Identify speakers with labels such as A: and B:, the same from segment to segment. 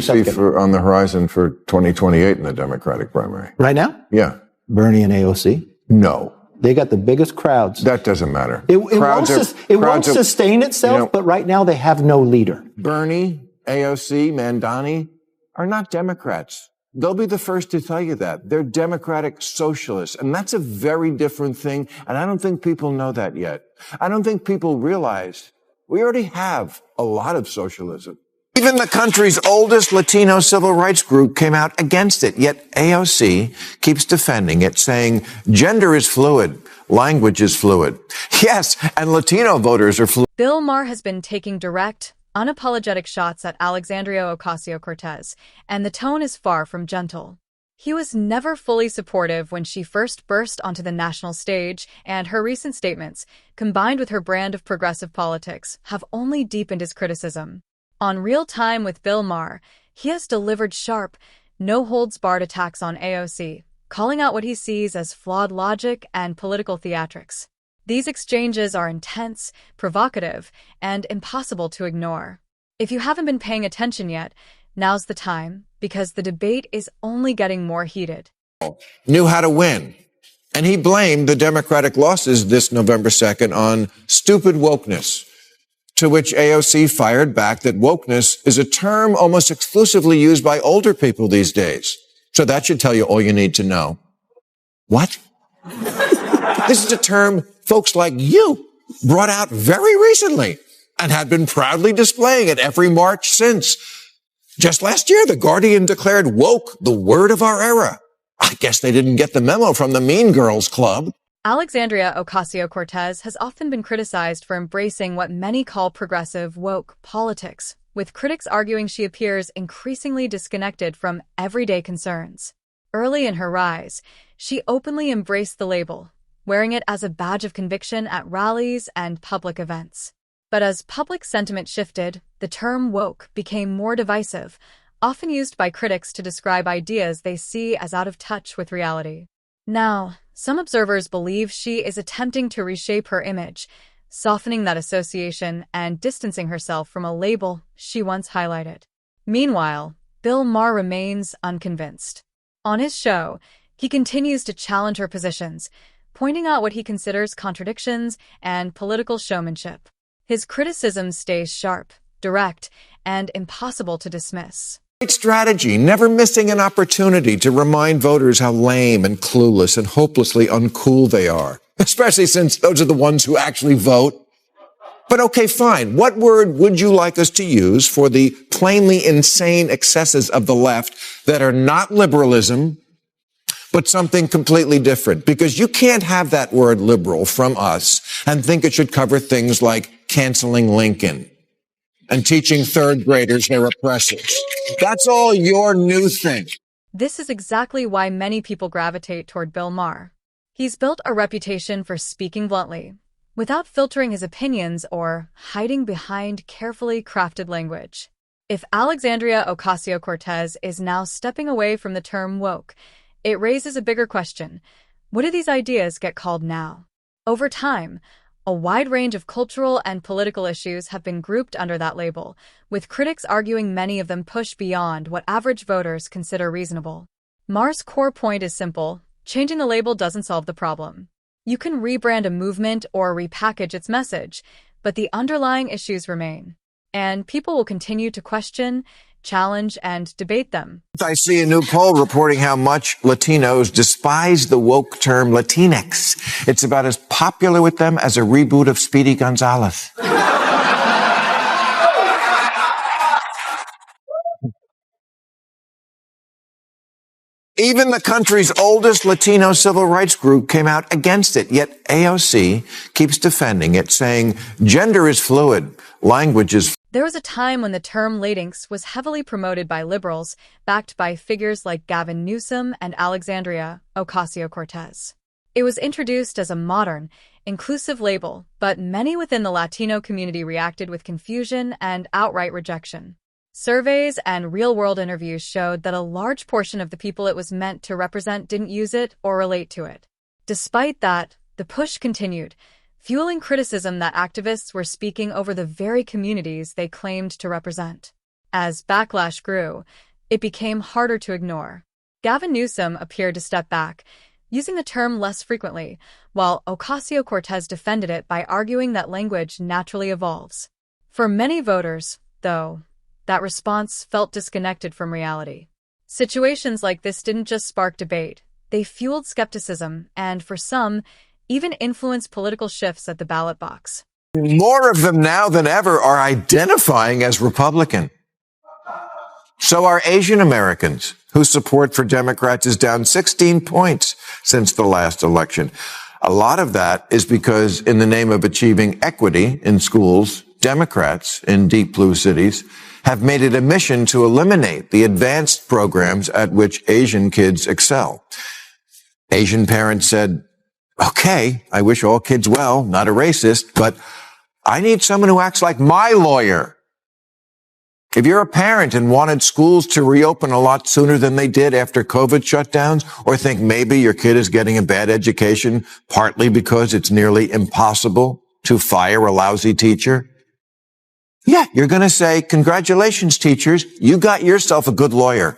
A: you see on the horizon for 2028 in the Democratic primary?
B: Right now?
A: Yeah.
B: Bernie and AOC?
A: No.
B: They got the biggest crowds.
A: That doesn't matter.
B: It won't sustain itself, but right now they have no leader.
A: Bernie, AOC, Mandani are not Democrats. They'll be the first to tell you that. They're democratic socialists. And that's a very different thing. And I don't think people know that yet. I don't think people realize we already have a lot of socialism. Even the country's oldest Latino civil rights group came out against it. Yet AOC keeps defending it, saying gender is fluid, language is fluid. Yes, and Latino voters are fluid.
C: Bill Maher has been taking direct, unapologetic shots at Alexandria Ocasio-Cortez, and the tone is far from gentle. He was never fully supportive when she first burst onto the national stage, and her recent statements, combined with her brand of progressive politics, have only deepened his criticism. On Real Time with Bill Maher, he has delivered sharp, no-holds-barred attacks on AOC, calling out what he sees as flawed logic and political theatrics. These exchanges are intense, provocative, and impossible to ignore. If you haven't been paying attention yet, now's the time, because the debate is only getting more heated.
A: Knew how to win. And he blamed the Democratic losses this November 2nd on stupid wokeness. To which AOC fired back that wokeness is a term almost exclusively used by older people these days. So that should tell you all you need to know. What? This is a term folks like you brought out very recently and had been proudly displaying at every march since. Just last year, The Guardian declared woke the word of our era. I guess they didn't get the memo from the Mean Girls Club.
C: Alexandria Ocasio-Cortez has often been criticized for embracing what many call progressive woke politics, with critics arguing she appears increasingly disconnected from everyday concerns. Early in her rise, she openly embraced the label, wearing it as a badge of conviction at rallies and public events. But as public sentiment shifted, the term woke became more divisive, often used by critics to describe ideas they see as out of touch with reality. Now, some observers believe she is attempting to reshape her image, softening that association and distancing herself from a label she once highlighted. Meanwhile, Bill Maher remains unconvinced. On his show, he continues to challenge her positions, pointing out what he considers contradictions and political showmanship. His criticism stays sharp, direct, and impossible to dismiss.
A: Great strategy, never missing an opportunity to remind voters how lame and clueless and hopelessly uncool they are, especially since those are the ones who actually vote. But okay, fine. What word would you like us to use for the plainly insane excesses of the left that are not liberalism, but something completely different? Because you can't have that word liberal from us and think it should cover things like canceling Lincoln and teaching third graders they're oppressors. That's all your new thing.
C: This is exactly why many people gravitate toward Bill Maher. He's built a reputation for speaking bluntly, without filtering his opinions or hiding behind carefully crafted language. If Alexandria Ocasio-Cortez is now stepping away from the term woke, it raises a bigger question. What do these ideas get called now? Over time, a wide range of cultural and political issues have been grouped under that label, with critics arguing many of them push beyond what average voters consider reasonable. Maher's core point is simple: changing the label doesn't solve the problem. You can rebrand a movement or repackage its message, but the underlying issues remain. And people will continue to question, challenge, and debate them.
A: I see a new poll reporting how much Latinos despise the woke term Latinx. It's about as popular with them as a reboot of Speedy Gonzales. Even the country's oldest Latino civil rights group came out against it, yet AOC keeps defending it, saying gender is fluid, language is.
C: There was a time when the term Latinx was heavily promoted by liberals, backed by figures like Gavin Newsom and Alexandria Ocasio-Cortez. It was introduced as a modern, inclusive label, but many within the Latino community reacted with confusion and outright rejection. Surveys and real-world interviews showed that a large portion of the people it was meant to represent didn't use it or relate to it. Despite that, the push continued, fueling criticism that activists were speaking over the very communities they claimed to represent. As backlash grew, it became harder to ignore. Gavin Newsom appeared to step back, using the term less frequently, while Ocasio-Cortez defended it by arguing that language naturally evolves. For many voters, though, that response felt disconnected from reality. Situations like this didn't just spark debate, they fueled skepticism and, for some, even influenced political shifts at the ballot box.
A: More of them now than ever are identifying as Republican. So are Asian Americans, whose support for Democrats is down 16 points since the last election. A lot of that is because, in the name of achieving equity in schools, Democrats in deep blue cities have made it a mission to eliminate the advanced programs at which Asian kids excel. Asian parents said, okay, I wish all kids well, not a racist, but I need someone who acts like my lawyer. If you're a parent and wanted schools to reopen a lot sooner than they did after COVID shutdowns, or think maybe your kid is getting a bad education, partly because it's nearly impossible to fire a lousy teacher, yeah, you're going to say, congratulations, teachers, you got yourself a good lawyer.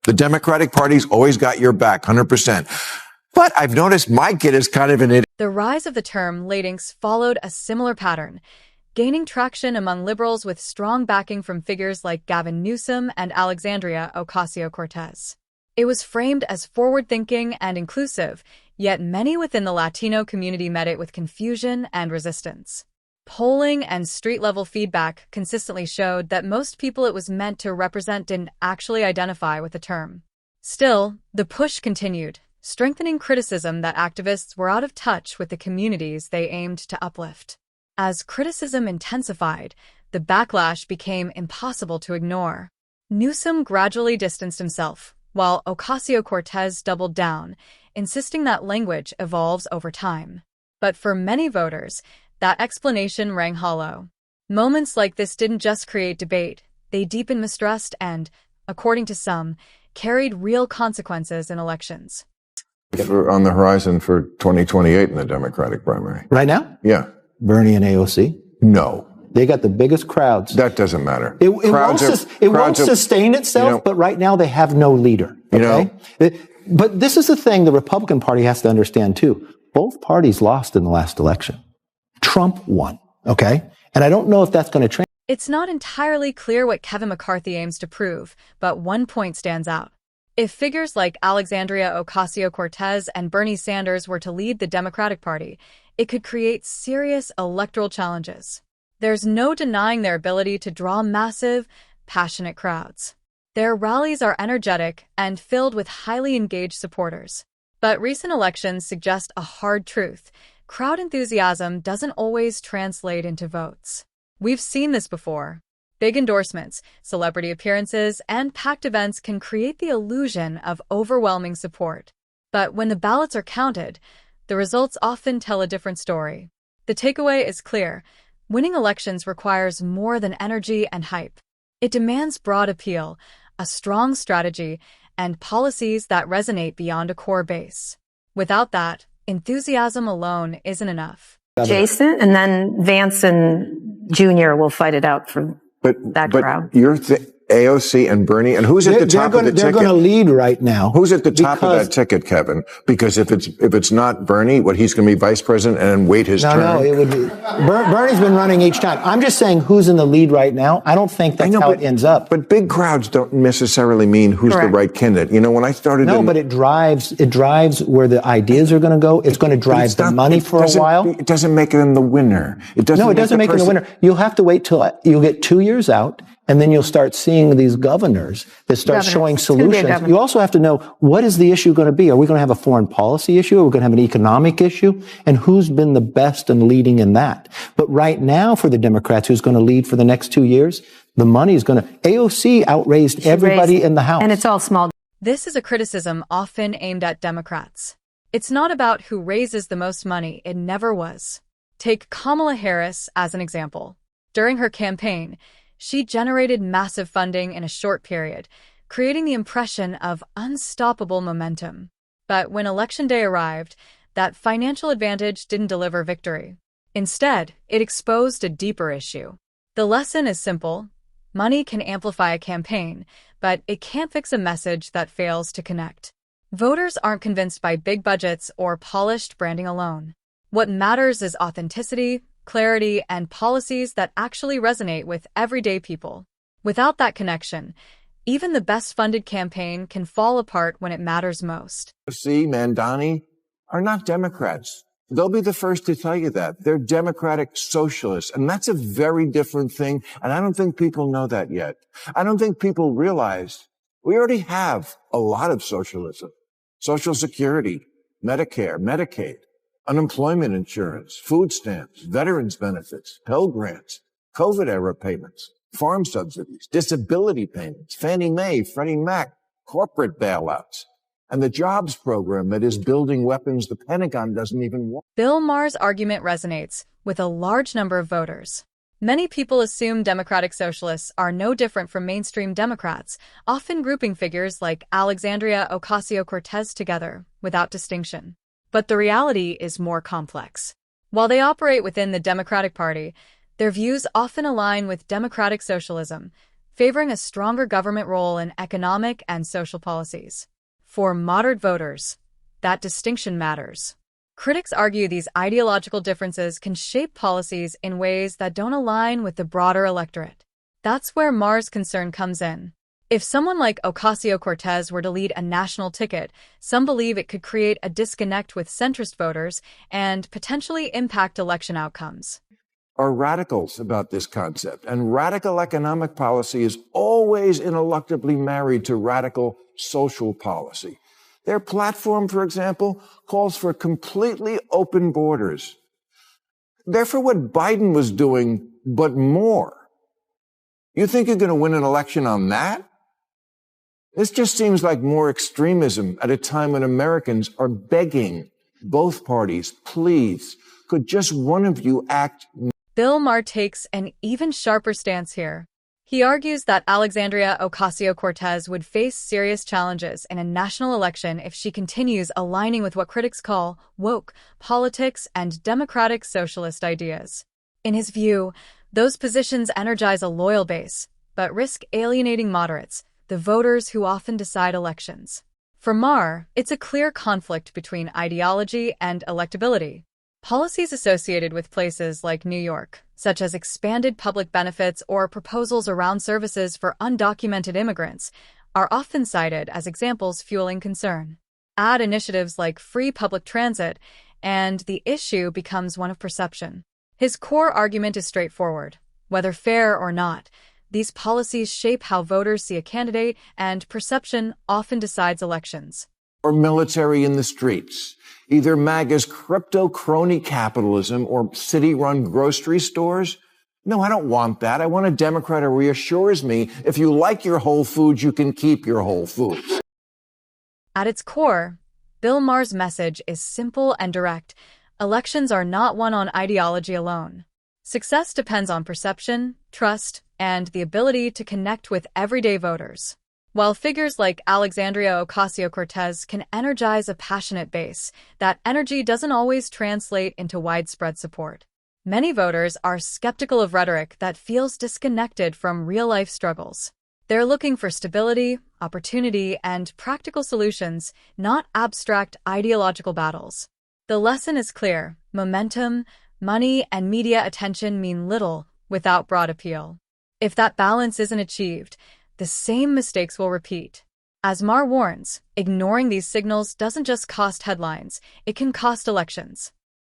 A: The Democratic Party's always got your back, 100%. But I've noticed my kid is kind of an idiot.
C: The rise of the term Latinx followed a similar pattern, gaining traction among liberals with strong backing from figures like Gavin Newsom and Alexandria Ocasio-Cortez. It was framed as forward-thinking and inclusive, yet many within the Latino community met it with confusion and resistance. Polling and street-level feedback consistently showed that most people it was meant to represent didn't actually identify with the term. Still, the push continued, strengthening criticism that activists were out of touch with the communities they aimed to uplift. As criticism intensified, the backlash became impossible to ignore. Newsom gradually distanced himself, while Ocasio-Cortez doubled down, insisting that language evolves over time. But for many voters, that explanation rang hollow. Moments like this didn't just create debate, they deepened mistrust and, according to some, carried real consequences in elections.
A: We're on the horizon for 2028 in the Democratic primary.
B: Right now?
A: Yeah.
B: Bernie and AOC?
A: No.
B: They got the biggest crowds.
A: That doesn't matter.
B: It won't sustain itself, but right now they have no leader. Okay? But this is the thing the Republican Party has to understand, too. Both parties lost in the last election. Trump won, okay? And I don't know if that's going to change.
C: It's not entirely clear what Kevin McCarthy aims to prove, but one point stands out. If figures like Alexandria Ocasio-Cortez and Bernie Sanders were to lead the Democratic Party, it could create serious electoral challenges. There's no denying their ability to draw massive, passionate crowds. Their rallies are energetic and filled with highly engaged supporters. But recent elections suggest a hard truth. Crowd enthusiasm doesn't always translate into votes. We've seen this before. Big endorsements, celebrity appearances, and packed events can create the illusion of overwhelming support. But when the ballots are counted, the results often tell a different story. The takeaway is clear. Winning elections requires more than energy and hype. It demands broad appeal, a strong strategy, and policies that resonate beyond a core base. Without that, enthusiasm alone isn't enough.
D: Jason, and then Vance and Jr. will fight it out for that crowd.
A: AOC and Bernie, and who's at the top of the ticket?
B: They're going to lead right now.
A: Who's at the top of that ticket, Kevin? Because if it's not Bernie, he's going to be vice president and wait his turn?
B: No, it would be. Bernie's been running each time. I'm just saying who's in the lead right now. I don't think that's how it ends up.
A: But big crowds don't necessarily mean who's the right candidate. You know, when I started...
B: No, but it drives where the ideas are going to go. It's going to drive the money for a while.
A: It doesn't make them the winner.
B: It doesn't make them the winner. You'll have to wait till you'll get 2 years out, and then you'll start seeing these governors that start showing solutions. You also have to know, what is the issue going to be? Are we going to have a foreign policy issue? Are we going to have an economic issue? And who's been the best in leading in that? But right now, for the Democrats, who's going to lead for the next 2 years, the money is going to... AOC outraised everybody in the House.
D: And it's all small.
C: This is a criticism often aimed at Democrats. It's not about who raises the most money. It never was. Take Kamala Harris as an example. During her campaign, she generated massive funding in a short period, creating the impression of unstoppable momentum. But when Election Day arrived, that financial advantage didn't deliver victory. Instead, it exposed a deeper issue. The lesson is simple. Money can amplify a campaign, but it can't fix a message that fails to connect. Voters aren't convinced by big budgets or polished branding alone. What matters is authenticity, clarity, and policies that actually resonate with everyday people. Without that connection, even the best-funded campaign can fall apart when it matters most.
A: AOC, Mandani are not Democrats. They'll be the first to tell you that. They're democratic socialists, and that's a very different thing, and I don't think people know that yet. I don't think people realize we already have a lot of socialism. Social Security, Medicare, Medicaid, unemployment insurance, food stamps, veterans benefits, Pell Grants, COVID-era payments, farm subsidies, disability payments, Fannie Mae, Freddie Mac, corporate bailouts, and the jobs program that is building weapons the Pentagon doesn't even want.
C: Bill Maher's argument resonates with a large number of voters. Many people assume democratic socialists are no different from mainstream Democrats, often grouping figures like Alexandria Ocasio-Cortez together without distinction. But the reality is more complex. While they operate within the Democratic Party, their views often align with democratic socialism, favoring a stronger government role in economic and social policies. For moderate voters, that distinction matters. Critics argue these ideological differences can shape policies in ways that don't align with the broader electorate. That's where Maher's concern comes in. If someone like Ocasio-Cortez were to lead a national ticket, some believe it could create a disconnect with centrist voters and potentially impact election outcomes.
A: Are radicals about this concept, and radical economic policy is always ineluctably married to radical social policy. Their platform, for example, calls for completely open borders. They're for what Biden was doing, but more. You think you're going to win an election on that? This just seems like more extremism at a time when Americans are begging both parties, please, could just one of you act?
C: Bill Maher takes an even sharper stance here. He argues that Alexandria Ocasio-Cortez would face serious challenges in a national election if she continues aligning with what critics call woke politics and democratic socialist ideas. In his view, those positions energize a loyal base, but risk alienating moderates, the voters who often decide elections. For Maher, it's a clear conflict between ideology and electability. Policies associated with places like New York, such as expanded public benefits or proposals around services for undocumented immigrants, are often cited as examples fueling concern. Add initiatives like free public transit, and the issue becomes one of perception. His core argument is straightforward. Whether fair or not, these policies shape how voters see a candidate, and perception often decides elections.
A: Or military in the streets. Either MAGA's crypto crony capitalism or city-run grocery stores. No, I don't want that. I want a Democrat who reassures me if you like your Whole Foods, you can keep your Whole Foods.
C: At its core, Bill Maher's message is simple and direct. Elections are not won on ideology alone. Success depends on perception, trust, and the ability to connect with everyday voters. While figures like Alexandria Ocasio-Cortez can energize a passionate base, that energy doesn't always translate into widespread support. Many voters are skeptical of rhetoric that feels disconnected from real-life struggles. They're looking for stability, opportunity, and practical solutions, not abstract ideological battles. The lesson is clear: momentum, money, and media attention mean little without broad appeal. If that balance isn't achieved, the same mistakes will repeat. As Maher warns, ignoring these signals doesn't just cost headlines, it can cost elections.